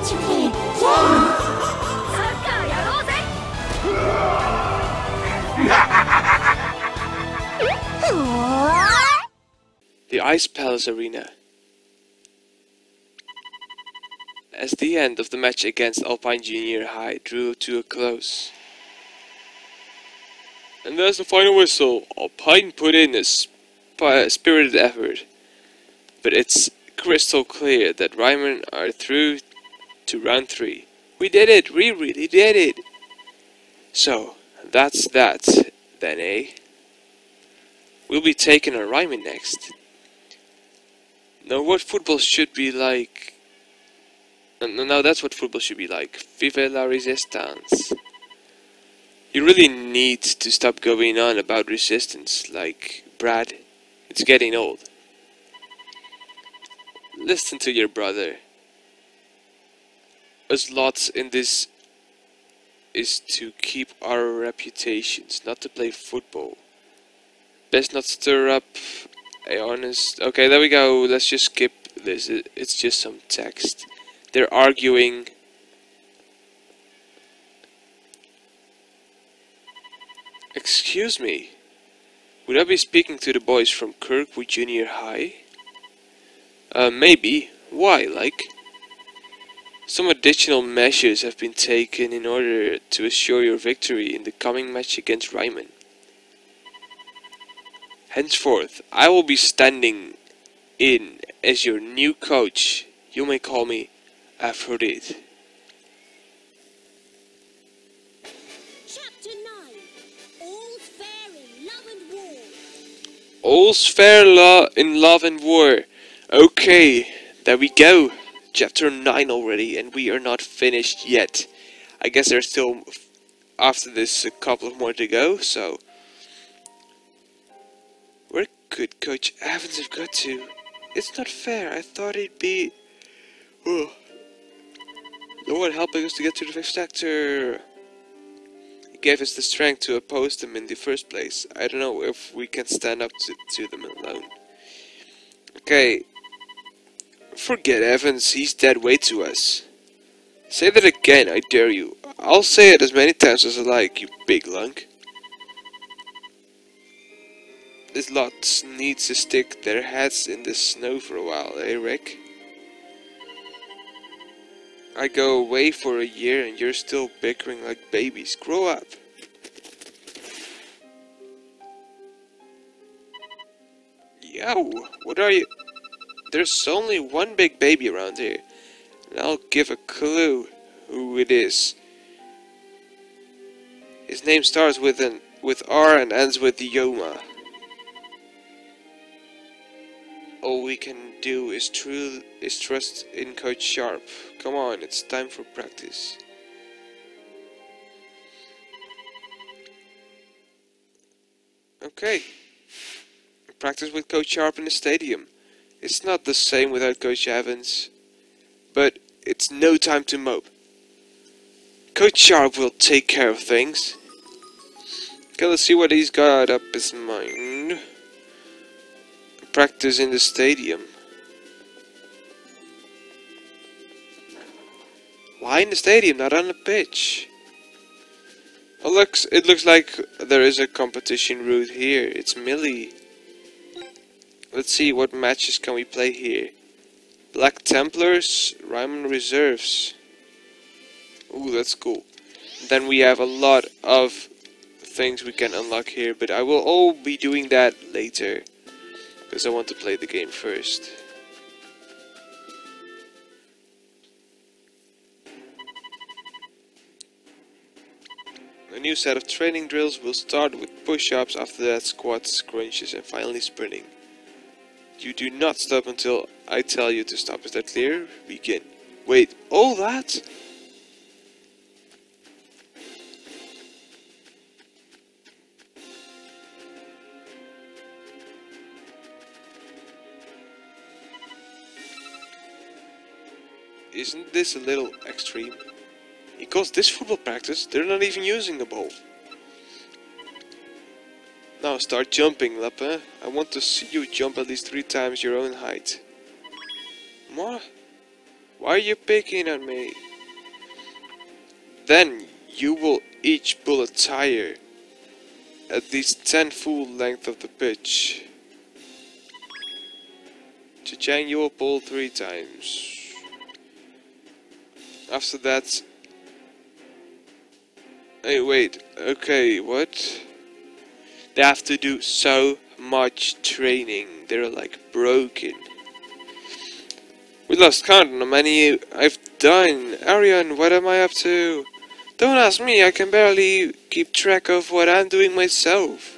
The Ice Palace Arena. As the end of the match against Alpine Junior High drew to a close. And there's the final whistle. Alpine put in a spirited effort. But it's crystal clear that Ryman are through to round 3. We did it! We really did it! So, that's that, then, eh? We'll be taking on Ryman next. Now, what football should be like... No, that's what football should be like. Vive la resistance. You really need to stop going on about resistance, like, Brad. It's getting old. Listen to your brother. Us lots in this is to keep our reputations, not to play football. Best not stir up a honest... Okay, there we go. Let's just skip this. It's just some text. They're arguing. Excuse me. Would I be speaking to the boys from Kirkwood Junior High? Maybe. Why, like? Some additional measures have been taken in order to assure your victory in the coming match against Ryman. Henceforth, I will be standing in as your new coach. You may call me Aphrodite. Chapter 9. All's fair in love and war. All's fair in love and war. Okay, there we go. Chapter 9 already, and we are not finished yet. I guess there's still, after this, a couple of more to go, so... Where could Coach Evans have got to? It's not fair, I thought he'd be... Oh. No one helping us to get to the 5th sector. He gave us the strength to oppose them in the first place. I don't know if we can stand up to them alone. Okay. Forget Evans, he's dead weight to us. Say that again, I dare you. I'll say it as many times as I like, you big lunk. This lot needs to stick their heads in the snow for a while, eh, Rick? I go away for a year and you're still bickering like babies. Grow up. Yo, what are you? There's only one big baby around here, and I'll give a clue who it is. His name starts with R and ends with Yoma. All we can do is trust in Coach Sharp. Come on, it's time for practice. Okay. Practice with Coach Sharp in the stadium. It's not the same without Coach Evans, but it's no time to mope. Coach Sharp will take care of things. Okay, let's see what he's got up his mind. Practice in the stadium. Why in the stadium, not on the pitch? Oh, it looks like there is a competition route here. It's Millie. Let's see, what matches can we play here? Black Templars, Ryman Reserves. Ooh, that's cool. Then we have a lot of things we can unlock here, but I will all be doing that later. Because I want to play the game first. A new set of training drills will start with push-ups, after that squats, crunches and finally sprinting. You do not stop until I tell you to stop. Is that clear? Begin. Wait, all that? Isn't this a little extreme? He calls this football practice, they're not even using the ball. Now start jumping, Lapin. I want to see you jump at least 3 times your own height. What? Why are you picking on me? Then you will each pull a tire at least 10 full length of the pitch. Cha-chang, you will pull 3 times. After that... Hey, wait. Okay, what? They have to do so much training. They're like broken. We lost count on how many I've done. Arion, what am I up to? Don't ask me, I can barely keep track of what I'm doing myself.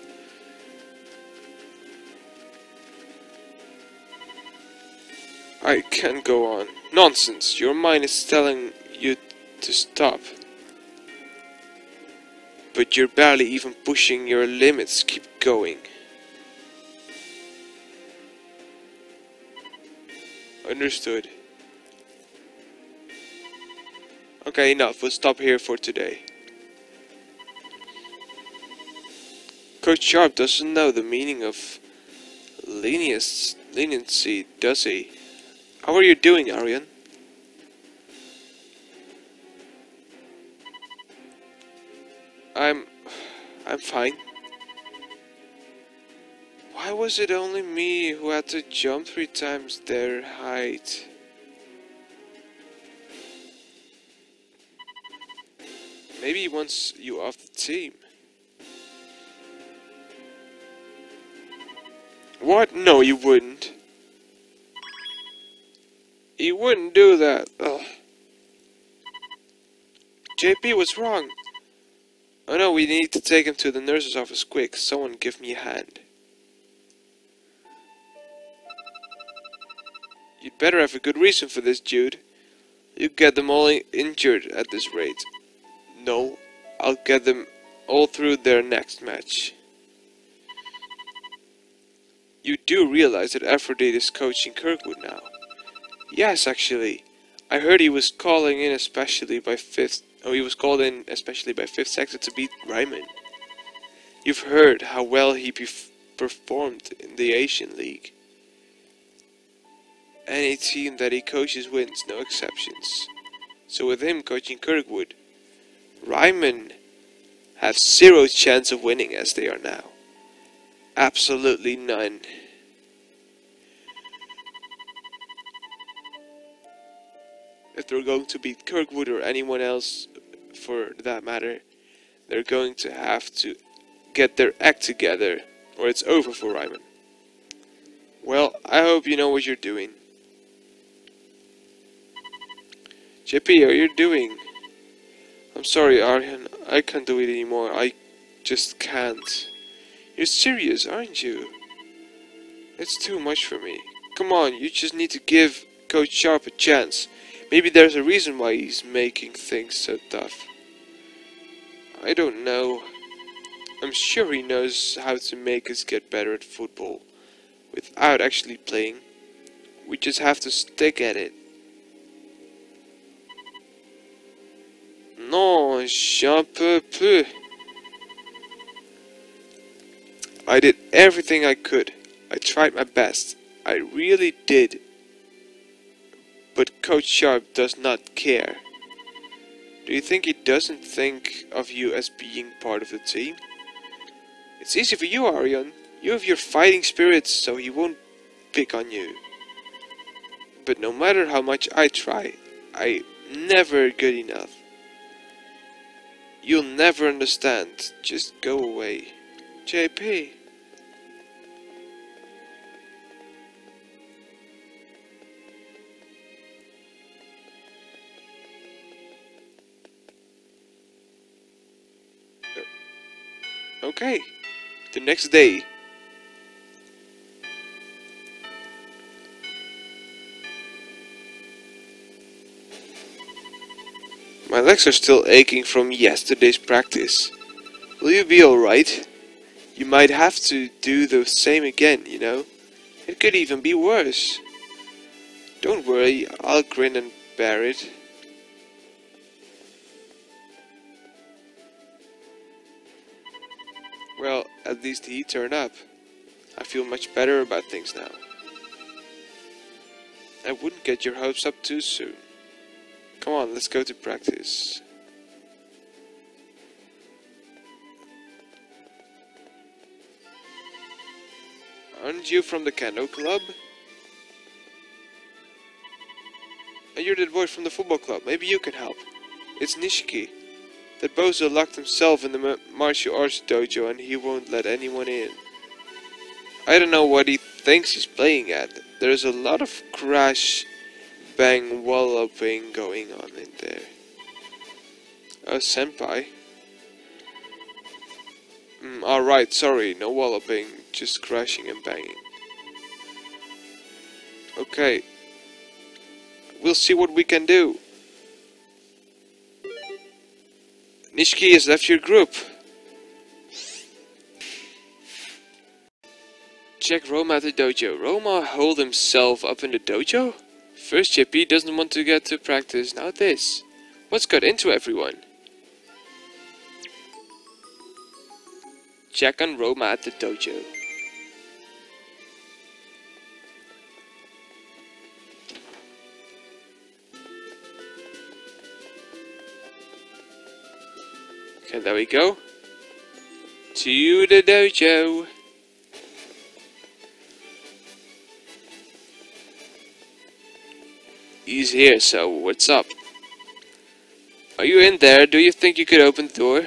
I can't go on. Nonsense, your mind is telling you to stop. But you're barely even pushing your limits. Keep going. Understood. Okay, enough. We'll stop here for today. Coach Sharp doesn't know the meaning of leniency, does he? How are you doing, Arion? I'm fine. Why was it only me who had to jump 3 times their height? Maybe he wants you off the team. What? No, you wouldn't. He wouldn't do that. Ugh. JP was wrong. Oh no, we need to take him to the nurse's office quick. Someone give me a hand. You'd better have a good reason for this, Jude. You get them all injured at this rate. No, I'll get them all through their next match. You do realize that Aphrodite is coaching Kirkwood now? Yes, actually. I heard he was calling in especially by 5th... Oh, he was called in especially by 5th sector to beat Ryman. You've heard how well he performed in the Asian League. Any team that he coaches wins, no exceptions. So with him coaching Kirkwood, Ryman have 0 chance of winning as they are now. Absolutely none. If they're going to beat Kirkwood or anyone else for that matter, they're going to have to get their act together or it's over for Ryman. Well, I hope you know what you're doing. JP, how are you doing? I'm sorry, Aryan, I can't do it anymore. I just can't. You're serious, aren't you? It's too much for me. Come on, you just need to give Coach Sharp a chance. Maybe there's a reason why he's making things so tough. I don't know. I'm sure he knows how to make us get better at football without actually playing. We just have to stick at it. Non, j'en peux plus. I did everything I could. I tried my best. I really did. But Coach Sharp does not care. Do you think he doesn't think of you as being part of the team? It's easy for you, Arion. You have your fighting spirit, so he won't pick on you. But no matter how much I try, I'm never good enough. You'll never understand. Just go away. JP. Okay. The next day. My legs are still aching from yesterday's practice. Will you be alright? You might have to do the same again, you know? It could even be worse. Don't worry, I'll grin and bear it. Well, at least he turned up. I feel much better about things now. I wouldn't get your hopes up too soon. Come on, let's go to practice. Aren't you from the Kendo Club? And you're the boy from the football club. Maybe you can help. It's Nishiki. That bozo locked himself in the martial arts dojo and he won't let anyone in. I don't know what he thinks he's playing at. There's a lot of crash, bang, walloping going on in there. Oh, senpai. Alright, sorry, no walloping, just crashing and banging. Okay. We'll see what we can do. Nishiki has left your group. Check Roma at the dojo. Roma holed himself up in the dojo? First Chippy doesn't want to get to practice, now this. What's got into everyone? Check on Roma at the dojo. Okay, there we go. To the dojo. He's here, so what's up? Are you in there? Do you think you could open the door?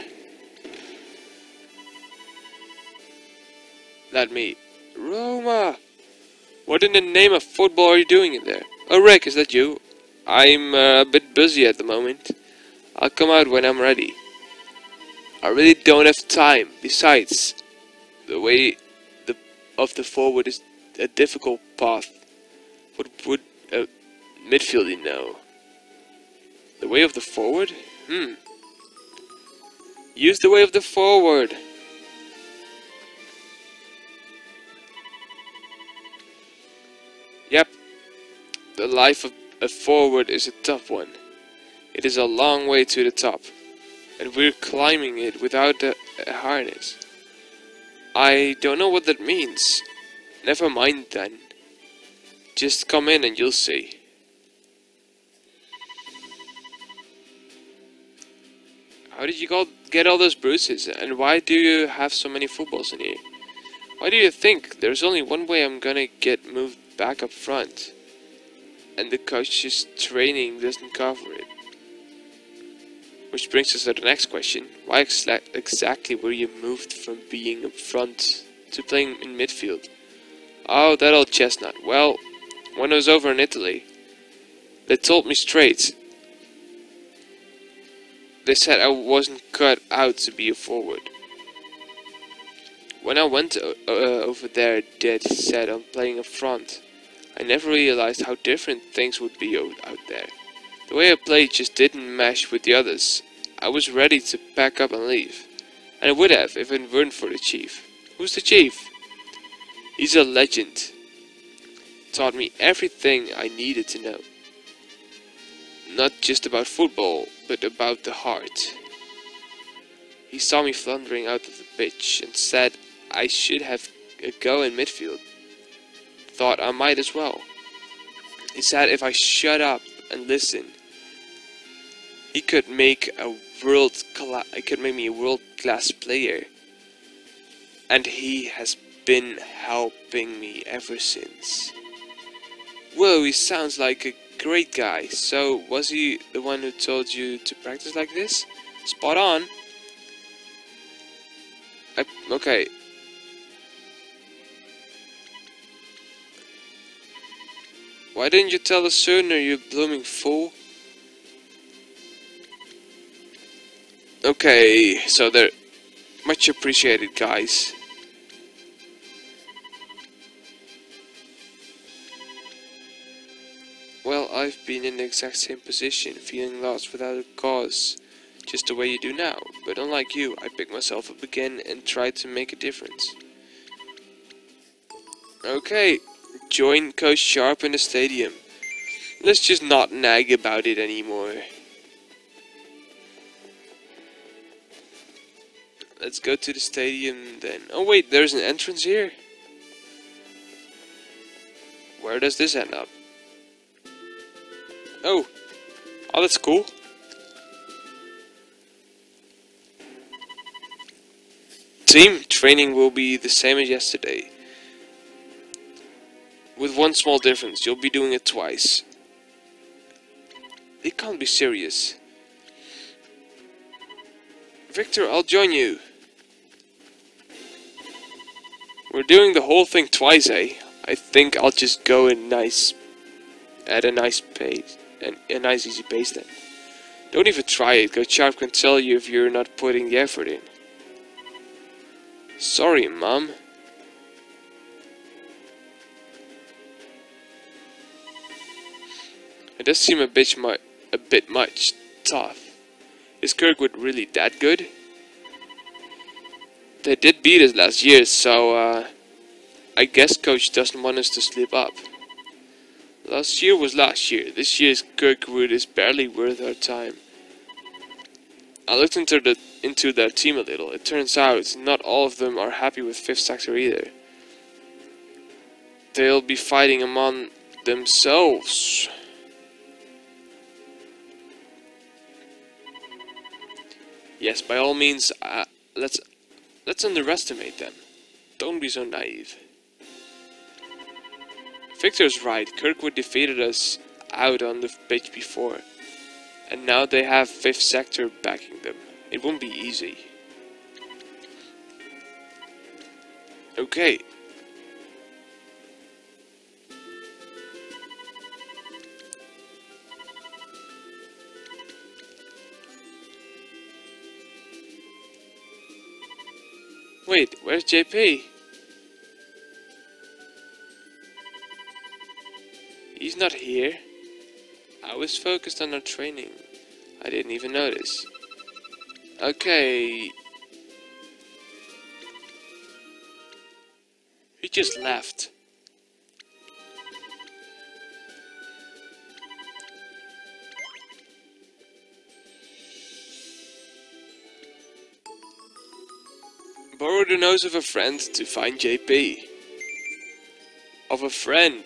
Let me. Roma! What in the name of football are you doing in there? Oh, Rick, is that you? I'm a bit busy at the moment. I'll come out when I'm ready. I really don't have time. Besides, the way of the forward is a difficult path. What would a midfielder know? The way of the forward? Use the way of the forward. Yep. The life of a forward is a tough one. It is a long way to the top. And we're climbing it without a harness. I don't know what that means. Never mind then. Just come in and you'll see. How did you get all those bruises? And why do you have so many footballs in here? Why do you think? There's only one way I'm gonna get moved back up front. And the coach's training doesn't cover it. Which brings us to the next question. Why exactly were you moved from being up front to playing in midfield? Oh, that old chestnut. Well, when I was over in Italy, they told me straight. They said I wasn't cut out to be a forward. When I went over there, Dad said I'm playing up front. I never realized how different things would be out there. The way I played just didn't mesh with the others. I was ready to pack up and leave. And I would have if it weren't for the chief. Who's the chief? He's a legend. Taught me everything I needed to know. Not just about football, but about the heart. He saw me floundering out of the pitch and said I should have a go in midfield. Thought I might as well. He said if I shut up and listen, he could make me a world-class player. And he has been helping me ever since. Whoa, he sounds like a great guy. So, was he the one who told you to practice like this? Spot on. Okay. Why didn't you tell us sooner, you blooming fool? Okay, so they're much appreciated, guys. Well, I've been in the exact same position, feeling lost without a cause, just the way you do now. But unlike you, I picked myself up again and tried to make a difference. Okay, join Coach Sharp in the stadium. Let's just not nag about it anymore. Let's go to the stadium then. Oh wait, there's an entrance here? Where does this end up? Oh, Oh, that's cool. Team training will be the same as yesterday. With one small difference, you'll be doing it twice. It can't be serious. Victor, I'll join you. We're doing the whole thing twice, eh? I think I'll just go at a nice pace, and a nice easy pace then. Don't even try it. Coach Sharp can tell you if you're not putting the effort in. Sorry, Mom. It does seem a bit much tough. Is Kirkwood really that good? They did beat us last year, so I guess Coach doesn't want us to slip up. Last year was last year. This year's Kirkwood is barely worth our time. I looked into their team a little. It turns out not all of them are happy with 5th sector either. They'll be fighting among themselves. Yes, by all means, let's underestimate them. Don't be so naive. Victor's right. Kirkwood defeated us out on the pitch before, and now they have 5th sector backing them. It won't be easy. Okay. Wait, where's JP? He's not here. I was focused on our training. I didn't even notice. Okay. He just left. Borrow the nose of a friend to find JP. Of a friend.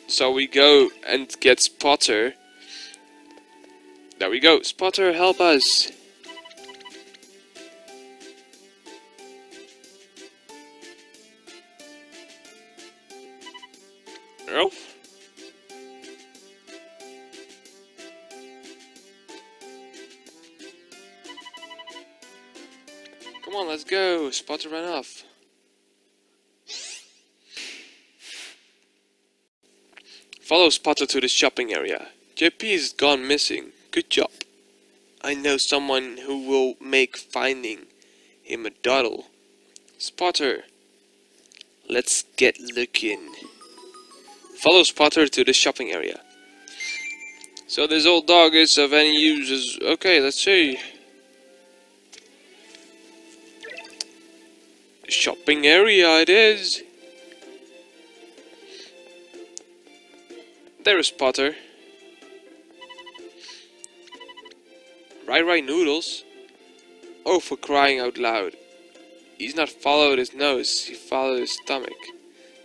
So we go and get Spotter. There we go. Spotter, help us. Oh. Come on, let's go. Spotter ran off. Follow Spotter to the shopping area. JP is gone missing. Good job. I know someone who will make finding him a doddle. Spotter, let's get looking. Follow Spotter to the shopping area. So this old dog is of any use? Okay, let's see. Shopping area it is. There is Spotter. Right noodles. Oh, for crying out loud. He's not followed his nose, he followed his stomach.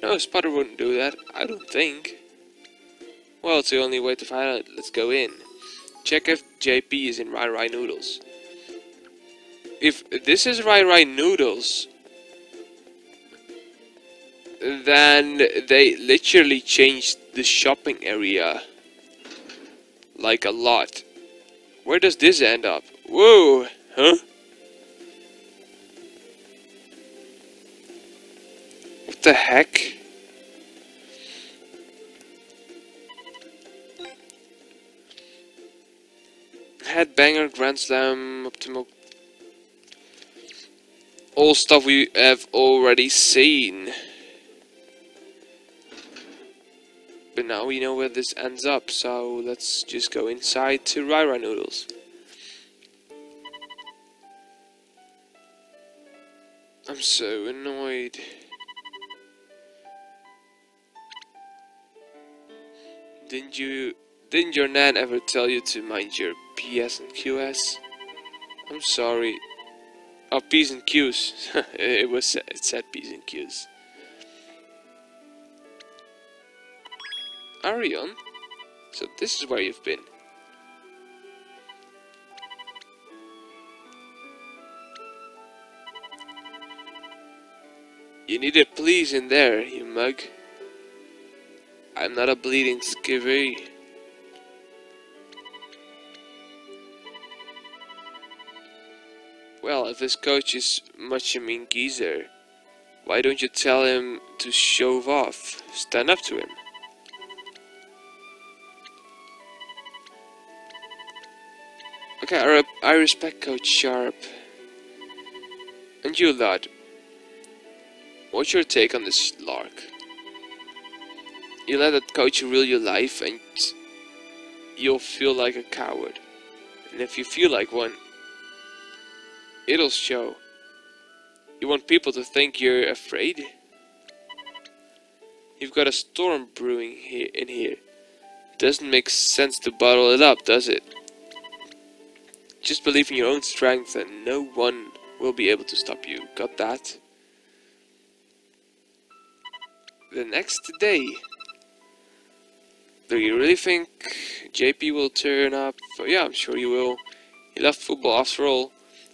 No, Spotter wouldn't do that, I don't think. Well, it's the only way to find out. Let's go in. Check if JP is in Right Noodles. If this is Right Noodles, then they literally changed the shopping area. Like a lot. Where does this end up? Whoa! Huh? What the heck? Headbanger, Grand Slam, Optimal. All stuff we have already seen. But now we know where this ends up, so let's just go inside to Right Noodles. I'm so annoyed. Didn't your nan ever tell you to mind your PS and QS? I'm sorry. Oh, P's and Q's. It said P's and Q's. Arion? So this is where you've been. You need a please in there, you mug. I'm not a bleeding skivvy. Well, if this coach is much a mean geezer, why don't you tell him to shove off? Stand up to him. Okay, I respect Coach Sharp. And you, lad. What's your take on this lark? You let that coach rule your life and you'll feel like a coward. And if you feel like one, it'll show. You want people to think you're afraid? You've got a storm brewing in here. Doesn't make sense to bottle it up, does it? Just believe in your own strength and no one will be able to stop you. Got that? The next day. Do you really think JP will turn up? Oh, yeah, I'm sure he will. He loved football after all.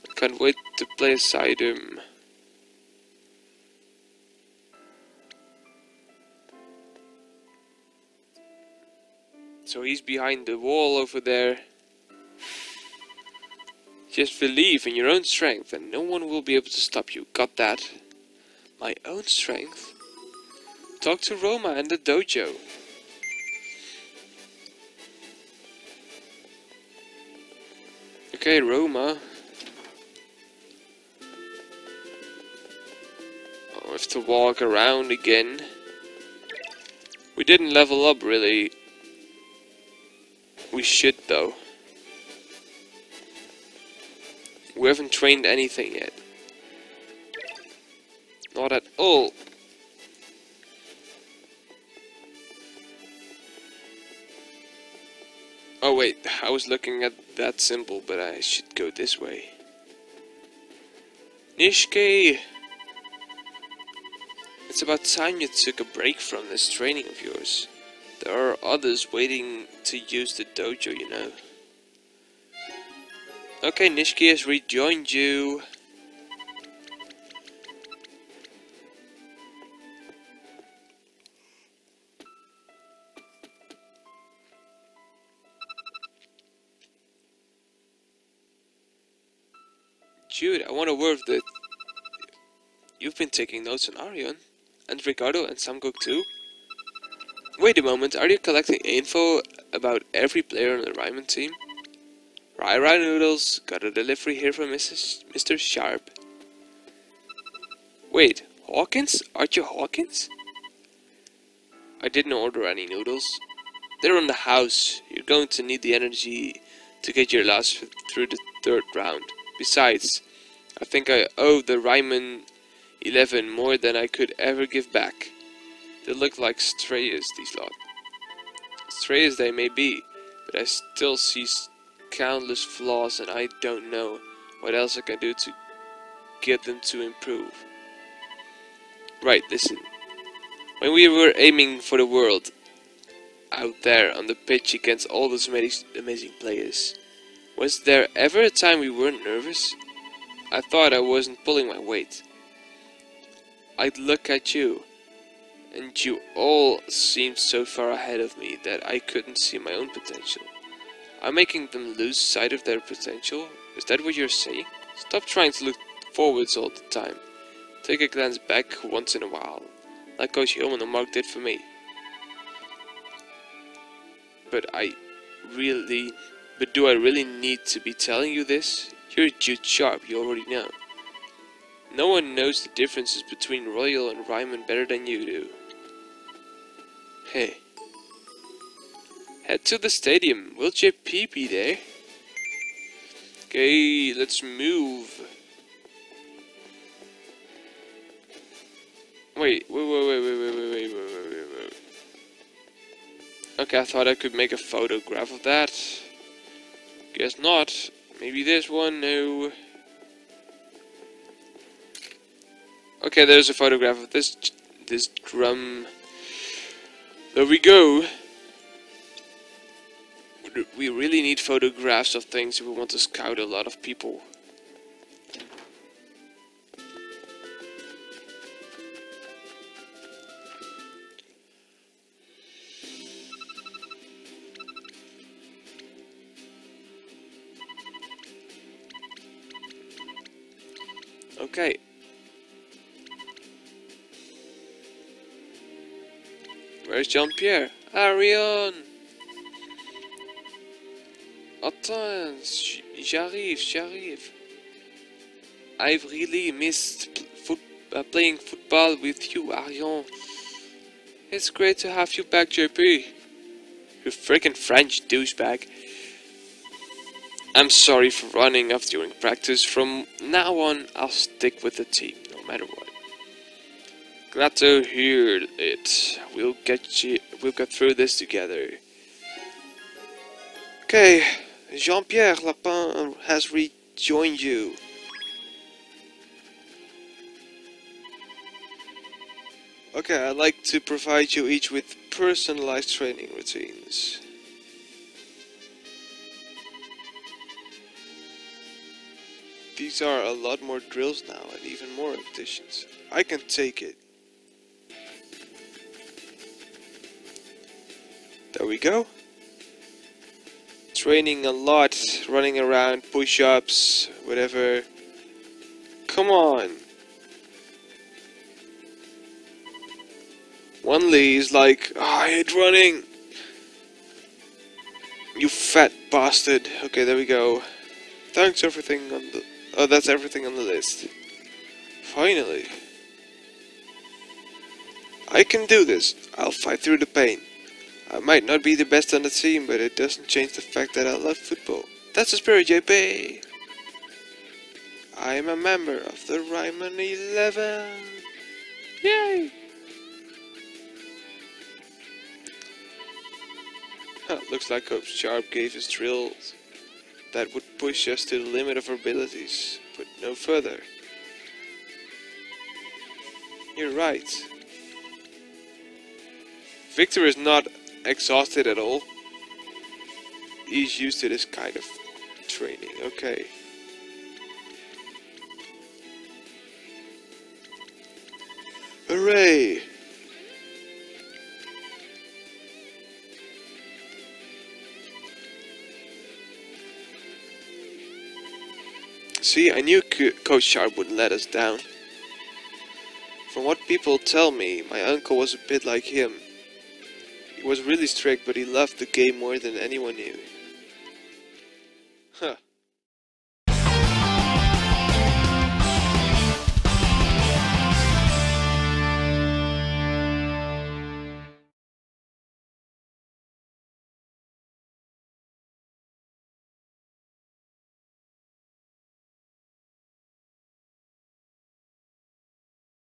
I can't wait to play aside him. So he's behind the wall over there. Just believe in your own strength and no one will be able to stop you. Got that? My own strength? Talk to Roma and the dojo. Okay, Roma. I'll have to walk around again. We didn't level up really. We should though. We haven't trained anything yet. Not at all. Oh wait, I was looking at that symbol, but I should go this way. Nishke! It's about time you took a break from this training of yours. There are others waiting to use the dojo, you know. Okay, Nishki has rejoined you. Jude, I want a word that you've been taking notes on Arion, and Ricardo and Samgok too. Wait a moment, are you collecting info about every player on the Ryman team? Rai Noodles, got a delivery here from Mr. Sharp. Wait, Hawkins? Aren't you Hawkins? I didn't order any noodles. They're in the house. You're going to need the energy to get your last through the third round. Besides, I think I owe the Ryman 11 more than I could ever give back. They look like strays, these lot. Strays they may be, but I still see countless flaws and I don't know what else I can do to get them to improve. Right, listen. When we were aiming for the world, out there on the pitch against all those amazing players, was there ever a time we weren't nervous? I thought I wasn't pulling my weight. I'd look at you, and you all seemed so far ahead of me that I couldn't see my own potential. I'm making them lose sight of their potential? Is that what you're saying? Stop trying to look forwards all the time. Take a glance back once in a while, like Coach Hillman and Mark did for me. But do I really need to be telling you this? You're Jude Sharp, you already know. No one knows the differences between Royal and Ryman better than you do. Hey. Head to the stadium. Will JP be there? Okay, let's move. Wait. Okay, I thought I could make a photograph of that. Guess not. Maybe this one, no. Okay, there's a photograph of this drum. There we go. We really need photographs of things if we want to scout a lot of people. Okay. Where's Jean-Pierre? Arion! Attends, j'arrive. I've really missed playing football with you, Arion. It's great to have you back, JP. You freaking French douchebag. I'm sorry for running off during practice. From now on, I'll stick with the team, no matter what. Glad to hear it. We'll get through this together. Okay, Jean-Pierre Lapin has rejoined you. Okay, I'd like to provide you each with personalized training routines. These are a lot more drills now and even more repetitions. I can take it. There we go. Training a lot, running around, push-ups, whatever. Come on. One Lee is like, oh, I hate running. You fat bastard. Okay, there we go. Thanks everything on the... Oh, that's everything on the list. Finally. I can do this. I'll fight through the pain. I might not be the best on the team, but it doesn't change the fact that I love football. That's the spirit, JP. I am a member of the Ryman 11. Yay! Huh, looks like Coach Sharp gave us drills that would push us to the limit of our abilities, but no further. You're right. Victor is not exhausted at all. He's used to this kind of training. Okay. Hooray! See, I knew Coach Sharp wouldn't let us down. From what people tell me, my uncle was a bit like him. He was really strict, but he loved the game more than anyone knew.